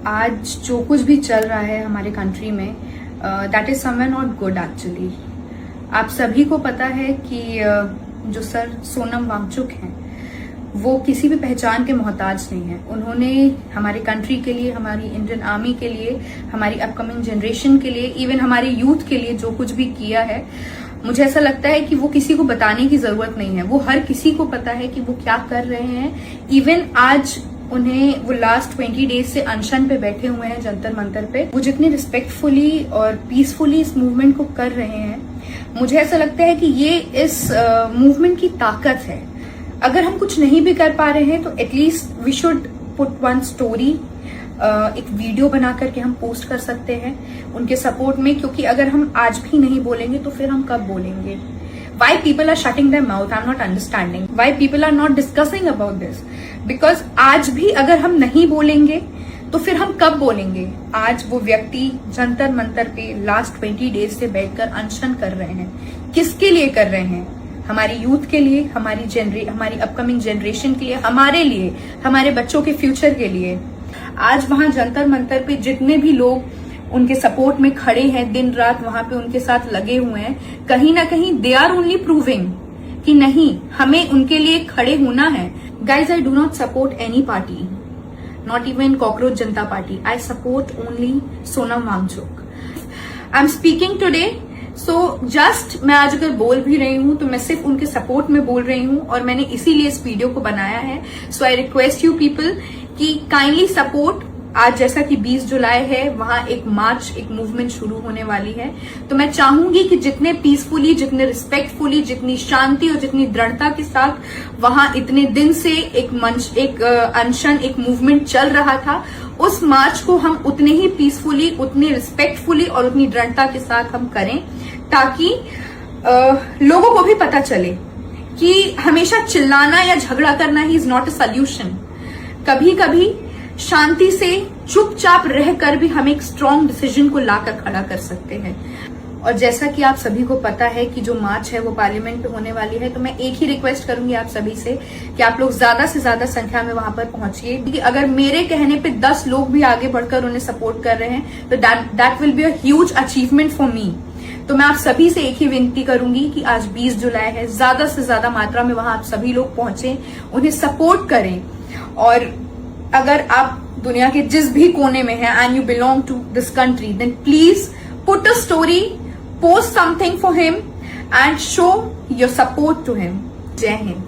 आज जो कुछ भी चल रहा है हमारे कंट्री में, that is somewhere not good actually. आप सभी को पता है कि जो सर सोनम वांगचुक हैं वो किसी भी पहचान के मोहताज नहीं है। उन्होंने हमारी कंट्री के लिए, हमारी इंडियन आर्मी के लिए, हमारी अपकमिंग जनरेशन के लिए, इवन हमारे यूथ के लिए जो कुछ भी किया है, मुझे ऐसा लगता है कि वो किसी को बताने की जरूरत नहीं है। वो हर किसी को पता है कि वो क्या कर रहे हैं। इवन आज उन्हें वो लास्ट 20 डेज से अनशन पे बैठे हुए हैं जंतर मंतर पे। वो जितने रिस्पेक्टफुली और पीसफुली इस मूवमेंट को कर रहे हैं, मुझे ऐसा लगता है कि ये इस मूवमेंट की ताकत है। अगर हम कुछ नहीं भी कर पा रहे हैं तो at least we should put one story, एक वीडियो बना करके हम पोस्ट कर सकते हैं उनके सपोर्ट में, क्योंकि अगर हम आज भी नहीं बोलेंगे तो फिर हम कब बोलेंगे। Why people are shutting their mouth? I'm not understanding. Why people are not discussing about this? Because आज भी अगर हम नहीं बोलेंगे तो फिर हम कब बोलेंगे। आज वो व्यक्ति जंतर मंतर पे लास्ट 20 डेज से बैठकर अनशन कर रहे हैं। किसके लिए कर रहे हैं? हमारी यूथ के लिए, हमारी अपकमिंग जनरेशन के लिए, हमारे लिए, हमारे बच्चों के फ्यूचर के लिए। आज वहां जंतर मंतर पे जितने भी लोग उनके सपोर्ट में खड़े हैं, दिन रात वहां पे उनके साथ लगे हुए हैं, कहीं ना कहीं दे आर ओनली प्रूविंग कि नहीं, हमें उनके लिए खड़े होना है। Guys, I do not support any party, not even cockroach Janata party. I support only Sonam Wangchuk. I am speaking today, so just मैं आज अगर बोल भी रही हूं तो मैं सिर्फ उनके सपोर्ट में बोल रही हूं, और मैंने इसीलिए इस वीडियो को बनाया है। सो आई रिक्वेस्ट यू पीपल कि काइंडली सपोर्ट। आज जैसा कि 20 जुलाई है, वहां एक मार्च, एक मूवमेंट शुरू होने वाली है, तो मैं चाहूंगी कि जितने पीसफुली, जितने रिस्पेक्टफुली, जितनी शांति और जितनी दृढ़ता के साथ वहां इतने दिन से एक मंच, एक अनशन, एक मूवमेंट चल रहा था, उस मार्च को हम उतने ही पीसफुली, उतने रिस्पेक्टफुली और उतनी दृढ़ता के साथ हम करें, ताकि लोगों को भी पता चले कि हमेशा चिल्लाना या झगड़ा करना he is not a solution. कभी कभी शांति से चुपचाप रहकर भी हम एक स्ट्रॉन्ग डिसीजन को लाकर खड़ा कर सकते हैं। और जैसा कि आप सभी को पता है कि जो मार्च है वो पार्लियामेंट पे होने वाली है, तो मैं एक ही रिक्वेस्ट करूंगी आप सभी से कि आप लोग ज्यादा से ज्यादा संख्या में वहां पर पहुंचिए। क्योंकि अगर मेरे कहने पे 10 लोग भी आगे बढ़कर उन्हें सपोर्ट कर रहे हैं तो that will be a huge achievement for me. तो मैं आप सभी से एक ही विनती करूंगी कि आज 20 जुलाई है, ज्यादा से ज्यादा मात्रा में वहां आप सभी लोग पहुंचे, उन्हें सपोर्ट करें। और अगर आप दुनिया के जिस भी कोने में हैं and you belong to this country, then please put a story, post something for him and show your support to him. जय हिंद।